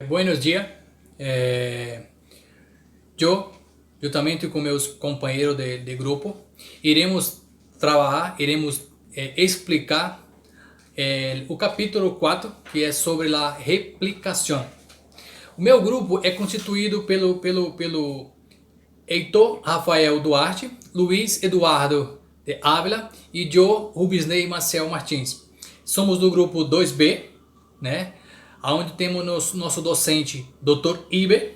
Buenos dias. Eu, juntamente com meus companheiros de grupo, iremos trabalhar, iremos explicar o capítulo 4, que é sobre a replicação. O meu grupo é constituído pelo Heitor Rafael Duarte, Luiz Eduardo de Ávila e eu, Rubisney Marcel Martins. Somos do grupo 2B, né? Onde temos nosso docente, Dr. Iber,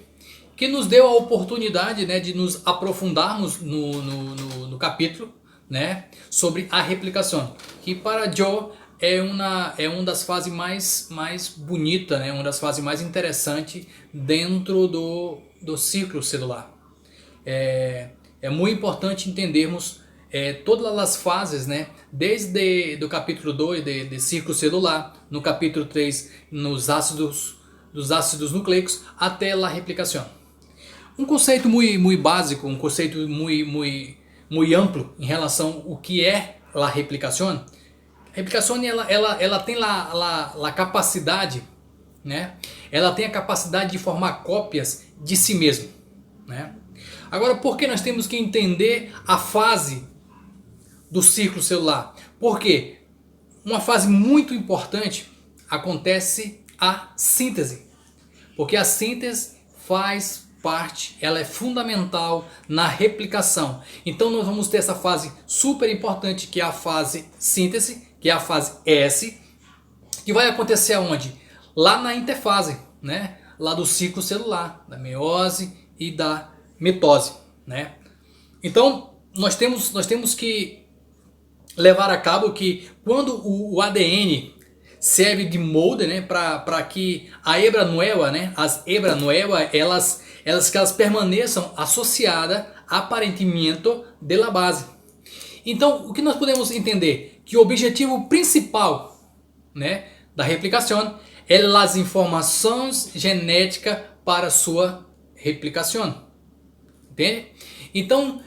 que nos deu a oportunidade, né, de nos aprofundarmos no capítulo, né, sobre a replicação, que para Joe uma das fases mais bonitas, né, uma das fases mais interessantes dentro do ciclo celular. É muito importante entendermos todas as fases, né? Desde do capítulo 2 de ciclo celular, no capítulo 3 dos ácidos nucleicos, até a replicação. Um conceito muito básico, um conceito muito amplo em relação ao que é a replicação. A replicação ela tem a capacidade, né? Ela tem a capacidade de formar cópias de si mesmo, né? Agora, por que nós temos que entender a fase do ciclo celular? Porque uma fase muito importante acontece a síntese. Porque a síntese faz parte, ela é fundamental na replicação. Então nós vamos ter essa fase super importante, que é a fase síntese, que é a fase S, que vai acontecer aonde? Lá na interfase, né? Lá do ciclo celular, da meiose e da mitose, né? Então nós temos que levar a cabo que quando o ADN serve de molde, né, para que a hebra nueva, né, as hebras nuevas, elas permaneçam associadas ao parentimento da base. Então, o que nós podemos entender? Que o objetivo principal, né, da replicação é as informações genéticas para sua replicação. Entende? Então,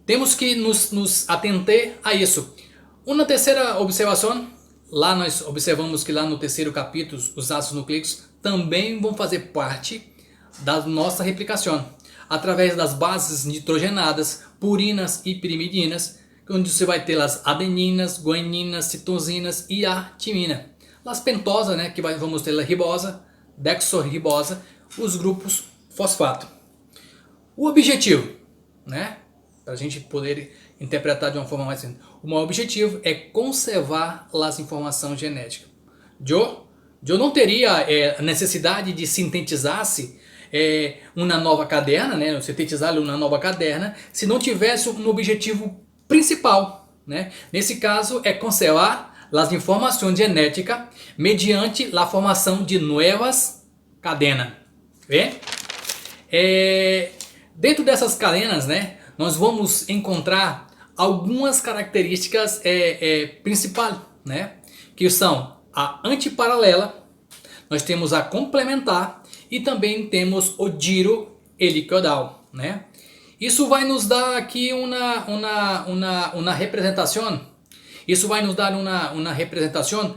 temos que nos atentar a isso. Uma terceira observação, lá nós observamos que lá no terceiro capítulo, os ácidos nucleicos também vão fazer parte da nossa replicação, através das bases nitrogenadas, purinas e pirimidinas, onde você vai ter as adeninas, guaninas, citosinas e a timina. As pentosas, né, que vamos ter a ribosa, dexorribosa, os grupos fosfato. O objetivo, né, para a gente poder interpretar de uma forma mais simples, o maior objetivo é conservar as informações genéticas. Eu não teria a necessidade de sintetizar-se uma nova caderna, né, sintetizar uma nova caderna, se não tivesse um objetivo principal, né? Nesse caso é conservar as informações genéticas mediante a formação de novas cadenas. Dentro dessas cadenas, né, nós vamos encontrar algumas características principais, né, que são a antiparalela, nós temos a complementar e também temos o giro helicoidal, né? Isso vai nos dar aqui uma representação. Isso vai nos dar uma representação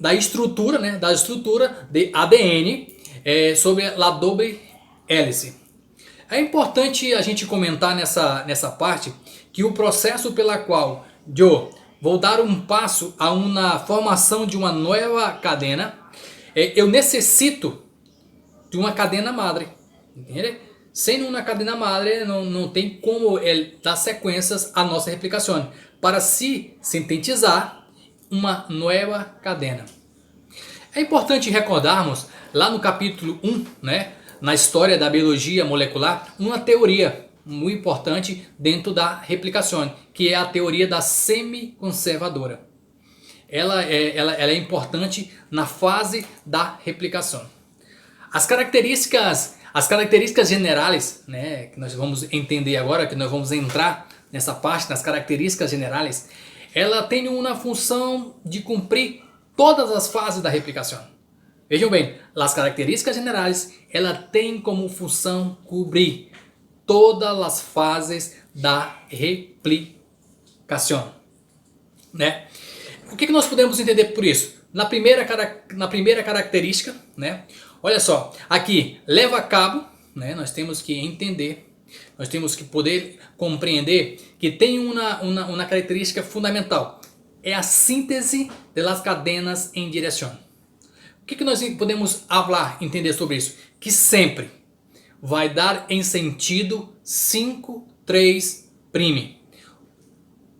da estrutura, né, da estrutura de ADN sobre a doble hélice. É importante a gente comentar nessa parte que o processo pela qual eu vou dar um passo a uma formação de uma nova cadena, eu necessito de uma cadena madre, entende? Sem uma cadena madre não tem como dar sequências à nossa replicação para se sintetizar uma nova cadena. É importante recordarmos lá no capítulo 1, né, na história da biologia molecular, uma teoria muito importante dentro da replicação, que é a teoria da semiconservadora. Ela é importante na fase da replicação. As características generais, né, que nós vamos entender agora, que nós vamos entrar nessa parte, nas características generais, ela tem uma função de cumprir todas as fases da replicação. Vejam bem, as características generais, ela tem como função cobrir todas as fases da replicação, né? O que nós podemos entender por isso? na primeira característica, né? Olha só, aqui leva a cabo, né? Nós temos que entender, nós temos que poder compreender que tem uma característica fundamental. É a síntese das cadenas em direção. O que nós podemos falar, entender sobre isso? Que sempre vai dar em sentido 5, 3, prime.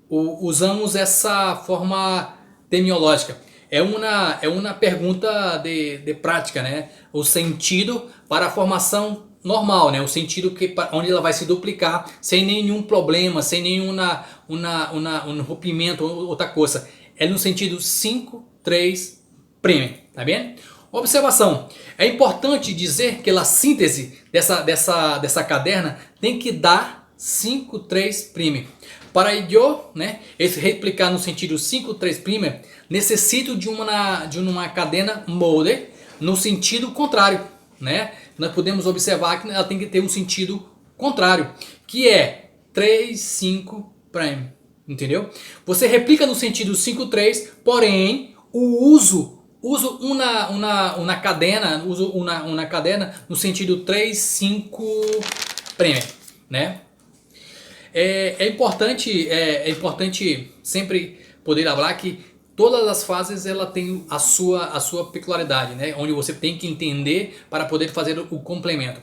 Usamos essa forma terminológica. É uma pergunta de prática, né? O sentido para a formação normal, né? O sentido onde ela vai se duplicar sem nenhum problema, sem nenhum um rompimento ou outra coisa. É no sentido 5, 3, prime, tá bem? Observação. É importante dizer que a síntese dessa caderna tem que dar 5, 3, prime. Para ello, né, esse replicar no sentido 5, 3, prime, necessito de uma cadena molde no sentido contrário, né? Nós podemos observar que ela tem que ter um sentido contrário, que é 3, 5, prime, entendeu? Você replica no sentido 5, 3, porém o uso uma cadena, uma cadena no sentido 3, 5, prime, né? É importante sempre poder falar que todas as fases ela tem a sua peculiaridade, né? Onde você tem que entender para poder fazer o complemento.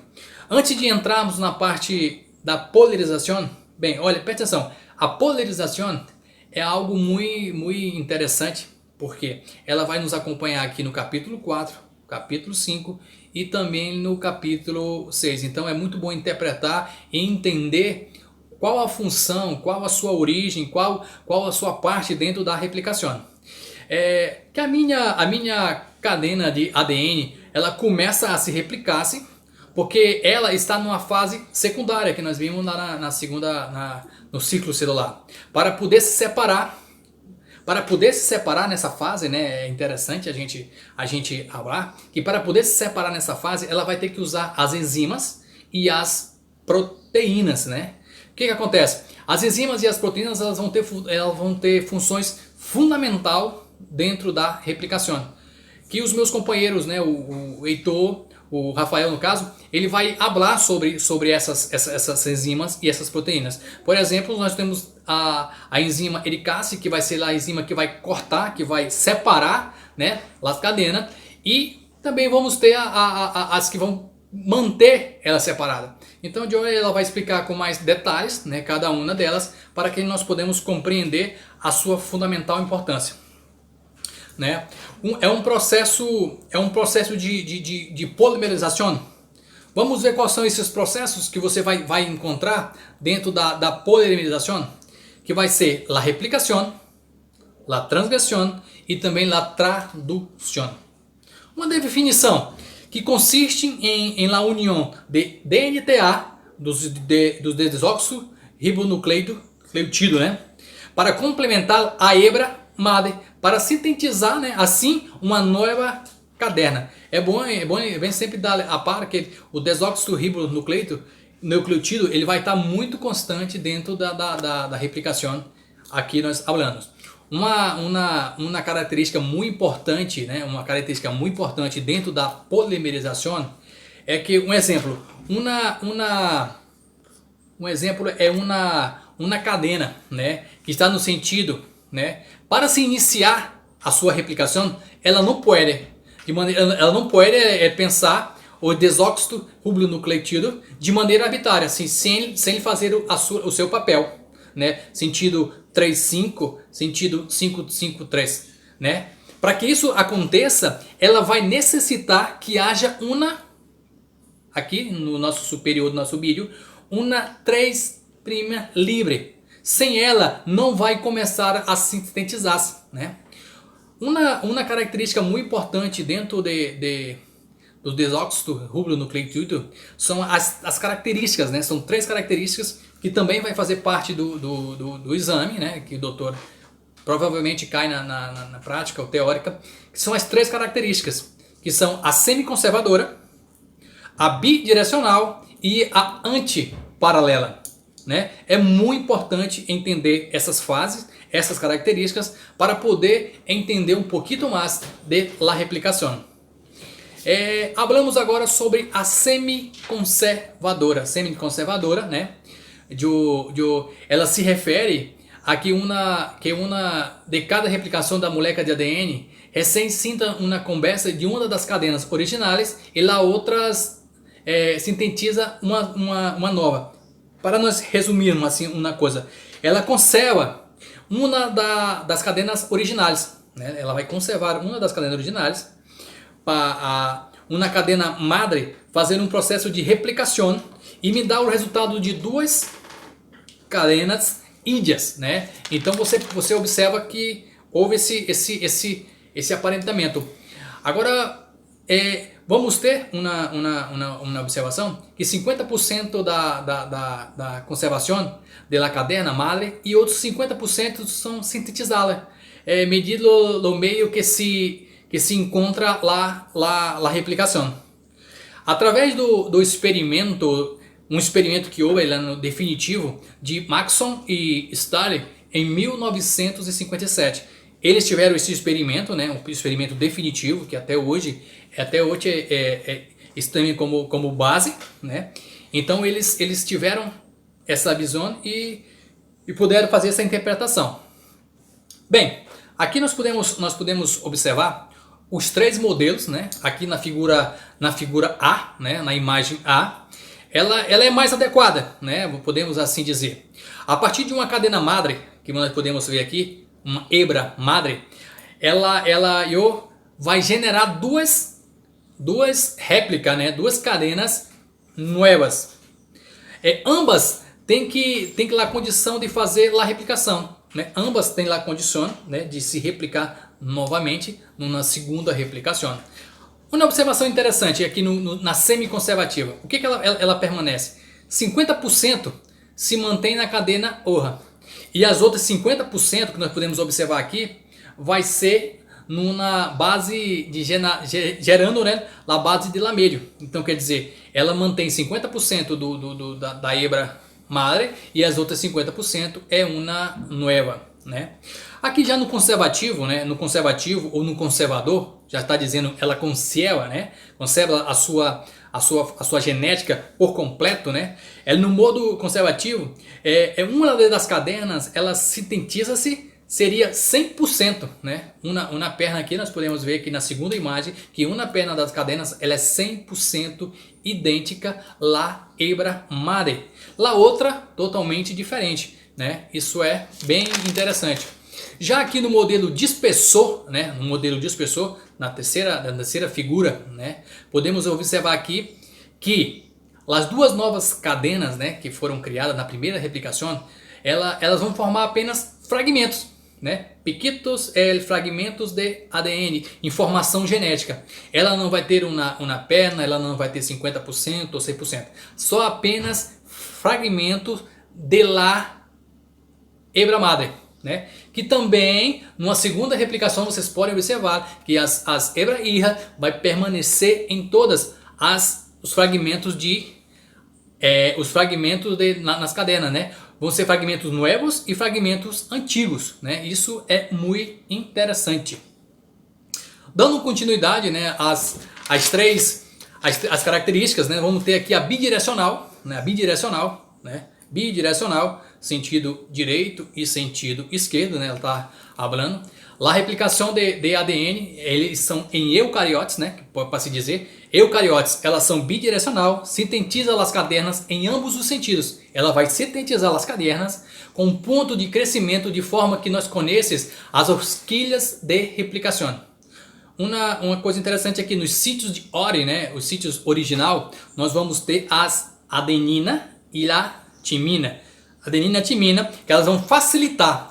Antes de entrarmos na parte da polarização, bem, olha, presta atenção. A polarização é algo muito interessante, porque ela vai nos acompanhar aqui no capítulo 4, capítulo 5 e também no capítulo 6. Então é muito bom interpretar e entender qual a função, qual a sua origem, qual a sua parte dentro da replicação. Que a minha cadena de ADN ela começa a se replicar-se porque ela está numa fase secundária que nós vimos lá no ciclo celular. Para poder se separar nessa fase, né, é interessante a gente falar que para poder se separar nessa fase ela vai ter que usar as enzimas e as proteínas, né? O que acontece? As enzimas e as proteínas elas vão ter funções fundamentais dentro da replicação. Que os meus companheiros, né, o Heitor, o Rafael no caso, ele vai falar sobre essas enzimas e essas proteínas. Por exemplo, nós temos a enzima helicase, que vai ser a enzima que vai cortar, que vai separar, né, as cadenas. E também vamos ter as que vão manter ela separada. Então, de hoje ela vai explicar com mais detalhes, né, cada uma delas, para que nós podemos compreender a sua fundamental importância, né? É um processo de polimerização. Vamos ver quais são esses processos que você vai encontrar dentro da polimerização, que vai ser a replicação, a transgressão e também a tradução. Uma definição que consiste em la união de DNTA dos desóxido ribonucleotídeo, né, para complementar a hebra madre para sintetizar, né, assim uma nova caderna. É bem sempre dar a par que o desóxido ribonucleotídeo ele vai estar muito constante dentro da replicação. Aqui nós falamos. Uma característica muito importante, né, uma característica muito importante dentro da polimerização é que um exemplo é uma cadena, né, que está no sentido, né, para se iniciar a sua replicação, ela não pode pensar o desóxido ribonucleotídeo de maneira arbitrária, assim, sem fazer o seu papel, né, sentido 3,5, sentido 5,5,3, né? Para que isso aconteça, ela vai necessitar que haja aqui no nosso superior do nosso vídeo, uma 3' livre. Sem ela, não vai começar a sintetizar-se, né? Uma característica muito importante dentro do desóxido ribonucleotídeo são as características, né? São 3 características que também vai fazer parte do exame, né? Que o doutor provavelmente cai na prática ou teórica, que são as 3 características, que são a semiconservadora, a bidirecional e a antiparalela, né? É muito importante entender essas fases, essas características para poder entender um pouquinho mais de la replicação. Hablamos agora sobre a semiconservadora. Semiconservadora, né? Ela se refere a que uma de cada replicação da molécula de ADN recém sinta uma conversa de uma das cadenas originais e a outras sintetiza uma nova. Para nós resumirmos assim uma coisa, ela conserva uma das cadenas originais, né? Ela vai conservar uma das cadenas originais para uma cadena madre fazer um processo de replicação e me dá o resultado de duas cadenas índias, né? Então você observa que houve esse aparentamento. Agora vamos ter uma observação que 50% da conservação da cadena madre e outros 50% são sintetizadas, medido no meio que se encontra a replicação. Através do experimento, um experimento que houve lá no definitivo de Maxson e Starley em 1957. Eles tiveram esse experimento, né, um experimento definitivo que até hoje está como base, né? Então eles tiveram essa visão e puderam fazer essa interpretação. Bem, aqui nós podemos observar os três modelos, né? Aqui na figura A, né? Na imagem A, ela é mais adequada, né? Podemos assim dizer. A partir de uma cadena madre, que nós podemos ver aqui, uma hebra madre, ela vai generar duas réplicas, né? Duas cadenas novas. Ambas têm lá a condição de fazer a replicação, né? Ambas têm lá a condição, né, de se replicar novamente numa segunda replicação. Uma observação interessante aqui na semi-conservativa. O que ela permanece? 50% se mantém na cadena ORRA. E as outras 50% que nós podemos observar aqui vai ser numa base gerando, né, a base de lamério. Então quer dizer, ela mantém 50% da hebra madre e as outras 50% é uma nova, né? Aqui já no conservativo, né, no conservativo ou no conservador, já está dizendo, ela conserva, né, conserva a sua genética por completo, né? No modo conservativo, uma das cadenas, ela sintetiza-se, seria 100%, né? Uma perna aqui, nós podemos ver aqui na segunda imagem, que uma perna das cadenas, ela é 100% idêntica à hebra madre. A outra, totalmente diferente, né? Isso é bem interessante. Já aqui no modelo dispersor, né? No modelo dispersor, na terceira figura, né? Podemos observar aqui que as duas novas cadenas, né, que foram criadas na primeira replicação, elas vão formar apenas fragmentos, né? Pequenos fragmentos de ADN, informação genética. Ela não vai ter uma perna, ela não vai ter 50% ou 100%. Só apenas fragmentos de la hebra madre, né? Que também, numa segunda replicação, vocês podem observar que as hebra hija vai permanecer em todas os fragmentos nas cadenas, né? Vão ser fragmentos novos e fragmentos antigos, né? Isso é muito interessante. Dando continuidade, né, às características, né? Vamos ter aqui a bidirecional, né? Bidirecional, sentido direito e sentido esquerdo, né? Ela está falando. A replicação de ADN, eles são em eucariotes, né? Para se dizer. Eucariotes, elas são bidirecional, sintetiza as cadenas em ambos os sentidos. Ela vai sintetizar as cadenas com um ponto de crescimento de forma que nós conheçamos as horquilhas de replicação. Uma coisa interessante aqui nos sítios de Ori, né? Os sítios original, nós vamos ter as adenina e a timina. Adenina e timina, que elas vão facilitar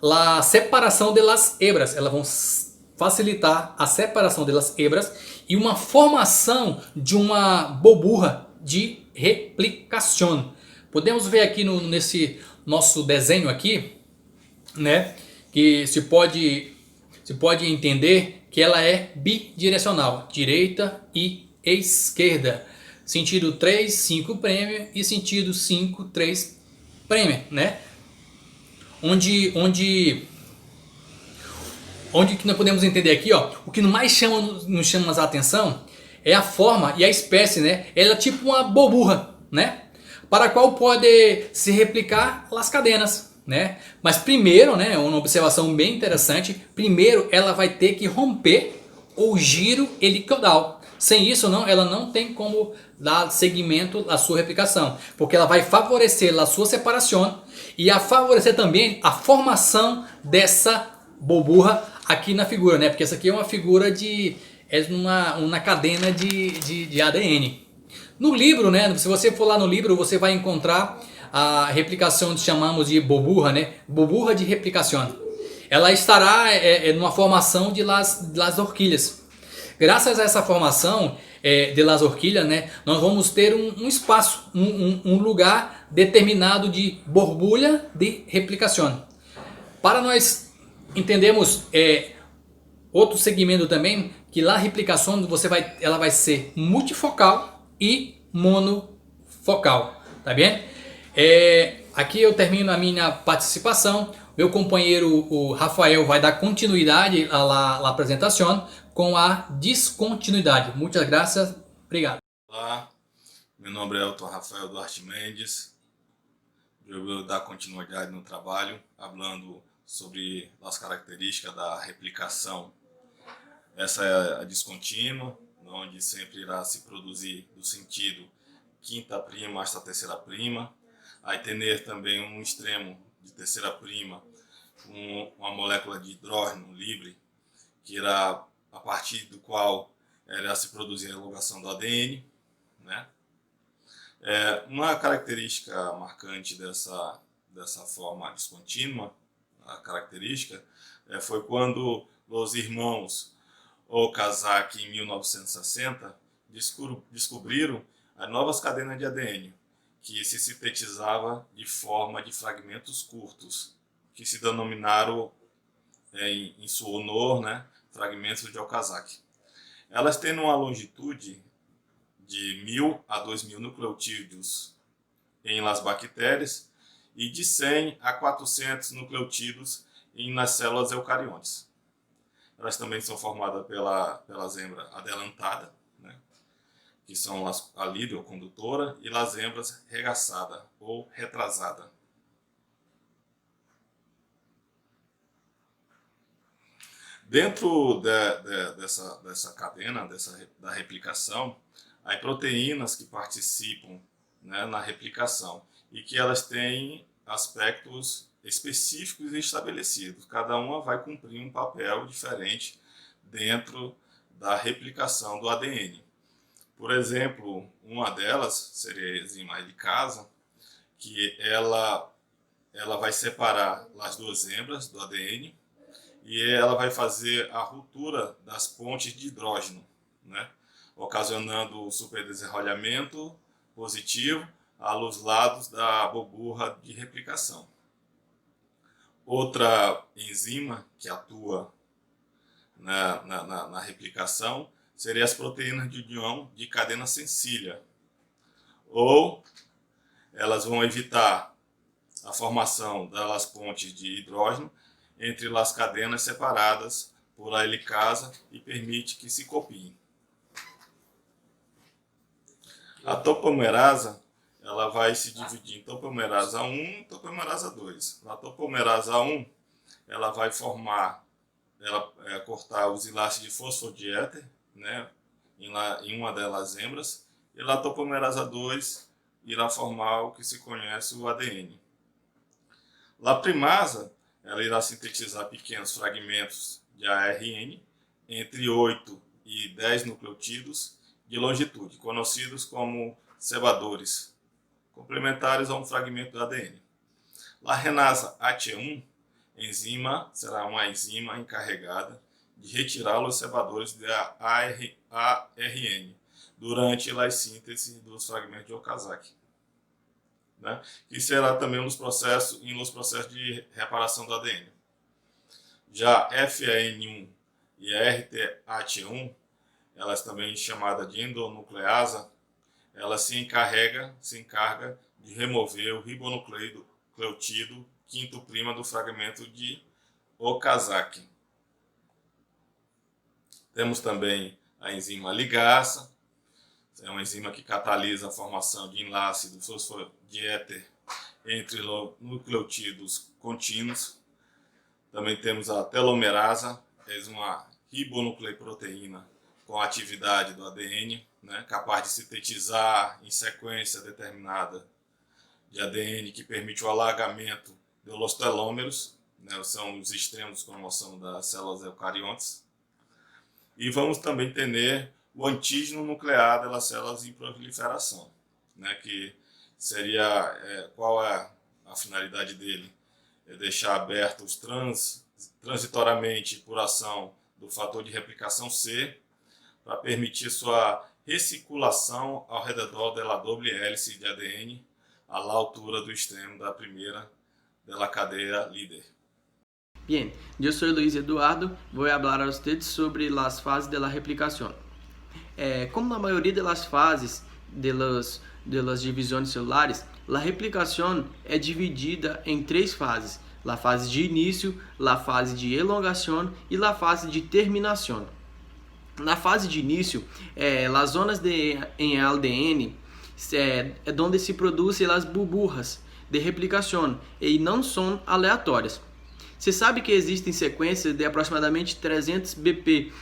a separação das hebras. Elas vão facilitar a separação das hebras e uma formação de uma boburra de replicação. Podemos ver aqui nesse nosso desenho aqui, né, que se pode entender que ela é bidirecional, direita e esquerda. Sentido 3, 5 prêmio e sentido 5, 3 prêmio, né? onde que nós podemos entender aqui, ó, o que mais nos chama a atenção é a forma e a espécie, né? Ela é tipo uma boburra, né? Para a qual pode se replicar as cadenas, né? Mas primeiro, né, uma observação bem interessante, primeiro ela vai ter que romper o giro helicoidal. Sem isso, ela não tem como dar seguimento à sua replicação, porque ela vai favorecer a sua separação e a favorecer também a formação dessa boburra aqui na figura, né? Porque essa aqui é uma figura uma cadena de ADN. No livro, né? Se você for lá no livro, você vai encontrar a replicação que chamamos de boburra, né? Boburra de replicação. Ela estará numa formação de las horquilhas. Graças a essa formação de las horquilhas, né? Nós vamos ter um espaço, um lugar determinado de borbulha de replicação. Para nós entendermos outro segmento também, que lá a replicação ela vai ser multifocal e monofocal, tá bem? Aqui eu termino a minha participação. Meu companheiro o Rafael vai dar continuidade à apresentação com a descontinuidade. Muitas graças, obrigado. Olá, meu nome é Elton Rafael Duarte Mendes. Eu vou dar continuidade no trabalho, falando sobre as características da replicação. Essa é a descontínua, onde sempre irá se produzir do sentido quinta prima hasta terceira prima. Aí ter também um extremo de terceira prima, uma molécula de hidrogênio livre, que irá, a partir do qual irá se produzir a elongação do ADN, né? Uma característica marcante dessa forma descontínua, a característica, foi quando os irmãos Okazaki, em 1960, descobriram as novas cadenas de ADN, que se sintetizava de forma de fragmentos curtos, que se denominaram, em seu honor, né, fragmentos de Okazaki. Elas têm uma longitude de 1000 a 2000 nucleotídeos em las bactérias e de 100 a 400 nucleotídeos nas células eucariontes. Elas também são formadas pelas hembras adelantadas, né, que são a líder ou condutora, e as hembras regaçadas ou retrasadas. Dentro dessa cadena, da replicação, há proteínas que participam, né, na replicação e que elas têm aspectos específicos e estabelecidos. Cada uma vai cumprir um papel diferente dentro da replicação do ADN. Por exemplo, uma delas seria a enzima helicasa, que ela vai separar as duas hembras do ADN e ela vai fazer a ruptura das pontes de hidrógeno, né, ocasionando o superdesenrolhamento positivo aos lados da boburra de replicação. Outra enzima que atua na replicação seria as proteínas de união de cadena sensília, ou elas vão evitar a formação das pontes de hidrógeno entre as cadenas separadas por a helicasa e permite que se copiem. A topomerasa, ela vai se dividir em topomerasa 1 e topomerasa 2. Na topomerasa 1, ela vai cortar os enlaces de fosfodiéter, né, em uma delas hembras, e na topomerasa 2 irá formar o que se conhece o ADN. A primasa, ela irá sintetizar pequenos fragmentos de ARN entre 8 e 10 nucleotídeos de longitude, conhecidos como cebadores, complementares a um fragmento do ADN. A renasa AT1 será uma enzima encarregada de retirar os cebadores de ARN durante a síntese dos fragmentos de Okazaki, né? Que será também nos processos de reparação do ADN. Já FAN1 e RTAT1, elas também chamadas de endonucleasa, ela se encarga de remover o ribonucleotídeo quinto prima do fragmento de Okazaki. Temos também a enzima ligasa, é uma enzima que catalisa a formação de enlace do fosfodieter entre nucleotídeos contínuos. Também temos a telomerasa, é uma ribonucleoproteína com a atividade do ADN, né, capaz de sintetizar em sequência determinada de ADN que permite o alargamento dos telômeros, né, são os extremos de cromossomos das células eucariontes. E vamos também ter o antígeno nuclear das células em proliferação, né, que seria, qual é a finalidade dele? É deixar abertos transitoriamente por ação do fator de replicação C, para permitir sua recirculação ao redor da doble hélice de ADN, à altura do extremo da primeira da cadeia líder. Bien, yo soy Luis Eduardo, voy a hablar a ustedes sobre las fases de la replicación. Como na maioria das fases de las divisões celulares, a replicação é dividida em três fases: a fase de início, a fase de elongação e a fase de terminação. Na fase de início, as zonas em ADN é onde se produzem as burbujas de replicação e não são aleatórias. Você sabe que existem sequências de aproximadamente 300 BP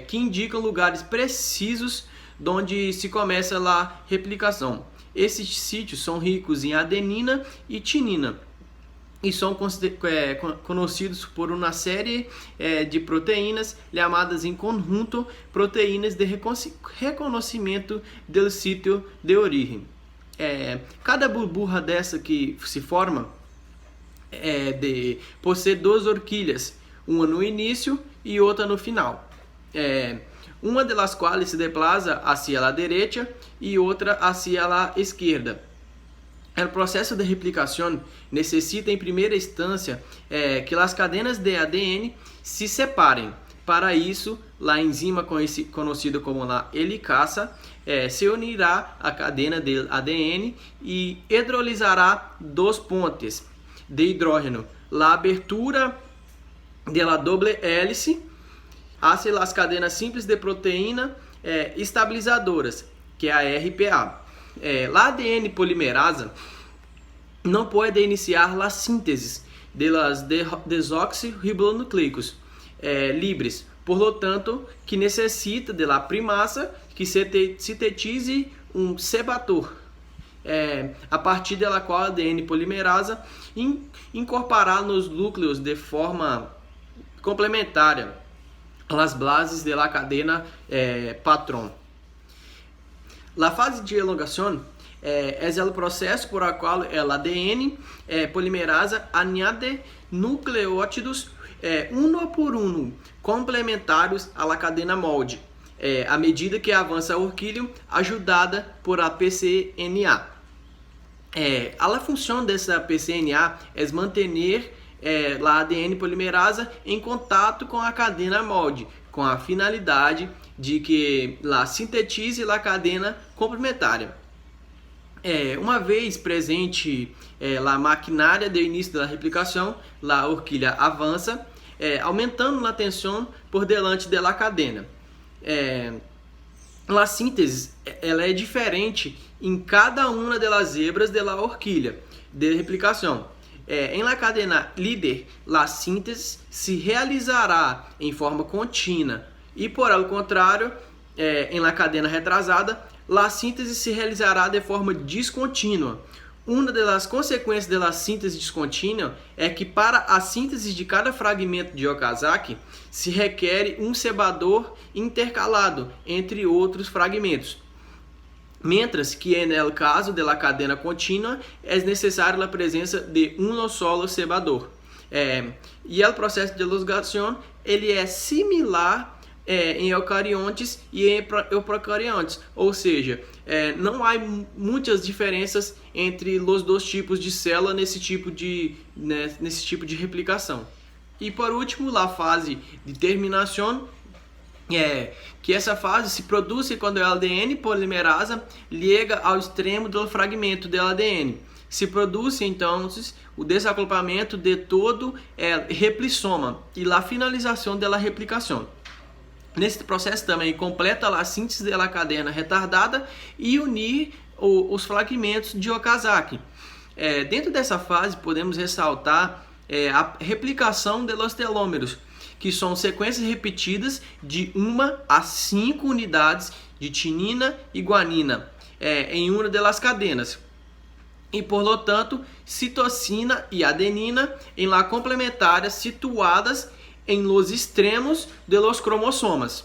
que indicam lugares precisos onde se começa a replicação. Esses sítios são ricos em adenina e timina e são conhecidos por uma série de proteínas chamadas em conjunto proteínas de reconhecimento do sítio de origem. Cada burbuja dessa que se forma possui duas horquilhas, uma no início e outra no final. Uma delas quais se desplaza hacia a direita e outra hacia a esquerda. O processo de replicação necessita, em primeira instância, que as cadenas de ADN se separem. Para isso, a enzima conhecida como a helicasa se unirá à cadena de ADN e hidrolisará dois pontes de hidrogênio. A abertura da doble hélice hacia as cadenas simples de proteína estabilizadoras, que é a RPA. A ADN polimerasa não pode iniciar a síntese das desoxirribonucleicos livres, por lo tanto, que necessita de la primasa que sintetize um sebator, a partir da qual a ADN polimerasa incorporará nos núcleos de forma complementar as bases da cadena patrão. A fase de elongação é o processo por qual o ADN polimerasa añade nucleótidos um por um complementares à cadena molde, à medida que avança a horquilha ajudada por a pCNA. A função dessa pCNA é manter a ADN polimerasa em contato com a cadena molde, com a finalidade de que ela sintetize a cadena complementar. Uma vez presente a maquinária do início da replicação, a horquilha avança, aumentando a tensão por delante da cadena. A síntese ela é diferente em cada uma das zebras da horquilha de replicação. Em la cadena líder, a síntese se realizará em forma contínua e, por ao contrário, em la cadena retrasada, a síntese se realizará de forma descontínua. Uma das consequências da síntese descontínua é que para a síntese de cada fragmento de Okazaki se requer um sebador intercalado entre outros fragmentos. Mientras que no caso da cadena contínua é necessária a presença de um solo sebador. E o processo de elongação ele é similar em eucariontes e em procariontes, ou seja, não há muitas diferenças entre os dois tipos de célula nesse tipo de replicação. E por último, a fase de terminação, que essa fase se produz quando o ADN polimerasa liga ao extremo do fragmento do ADN, se produz então o desagrupamento de todo replissoma e a finalização da replicação. Nesse processo também completa a síntese da cadena retardada e unir os fragmentos de Okazaki. Dentro dessa fase podemos ressaltar a replicação dos telômeros, que são sequências repetidas de 1 a 5 unidades de tinina e guanina em uma das cadenas. E, por lo tanto, citosina e adenina em lá complementares situadas em los extremos de los cromossomas,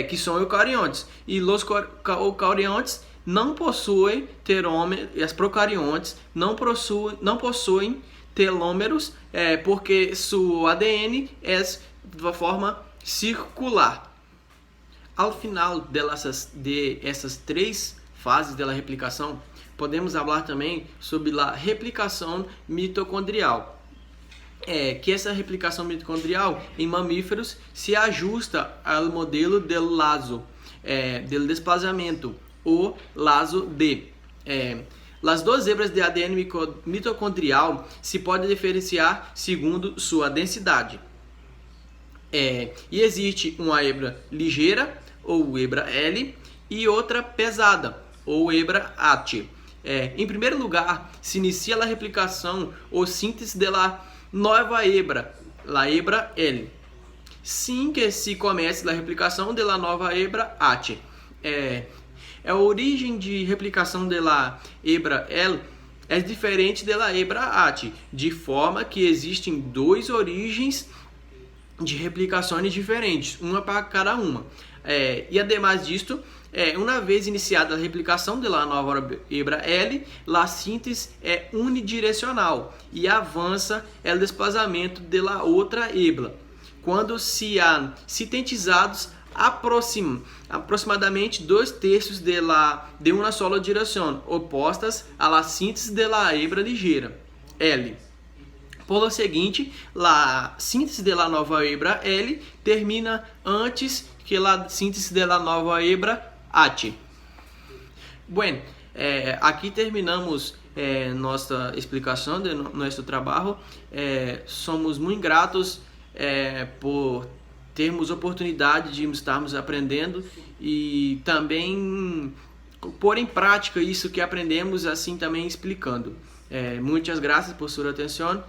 que são eucariontes. E os eucariontes não possuem telômeros, e as procariontes não possuem telômeros, porque seu ADN é de forma circular. Ao final dessas 3 fases da replicação, podemos falar também sobre a replicação mitocondrial. Que essa replicação mitocondrial em mamíferos se ajusta ao modelo do lazo, do desplazamento, ou lazo D. As 2 hebras de ADN mitocondrial se podem diferenciar segundo sua densidade. E existe uma hebra ligeira, ou hebra L, e outra pesada, ou hebra AT. Em primeiro lugar, se inicia a replicação ou síntese da nova hebra, a hebra L. Sim que se comece a replicação da nova hebra AT. A origem de replicação da hebra L é diferente da hebra AT, de forma que existem 2 origens de replicações diferentes, uma para cada uma. E ademais disto, uma vez iniciada a replicação da nova hebra L, a síntese é unidirecional e avança o desplazamento da outra hebra, quando se há sintetizados aproximadamente 2/3 de uma só direção, opostas à síntese da hebra ligeira, L. Por lo seguinte, a síntese da nova hebra L termina antes que a síntese da nova hebra AT. Bueno, aqui terminamos nossa explicação de nosso trabalho. Somos muito gratos por termos oportunidade de estarmos aprendendo e também pôr em prática isso que aprendemos, assim também explicando. Muitas graças por sua atenção.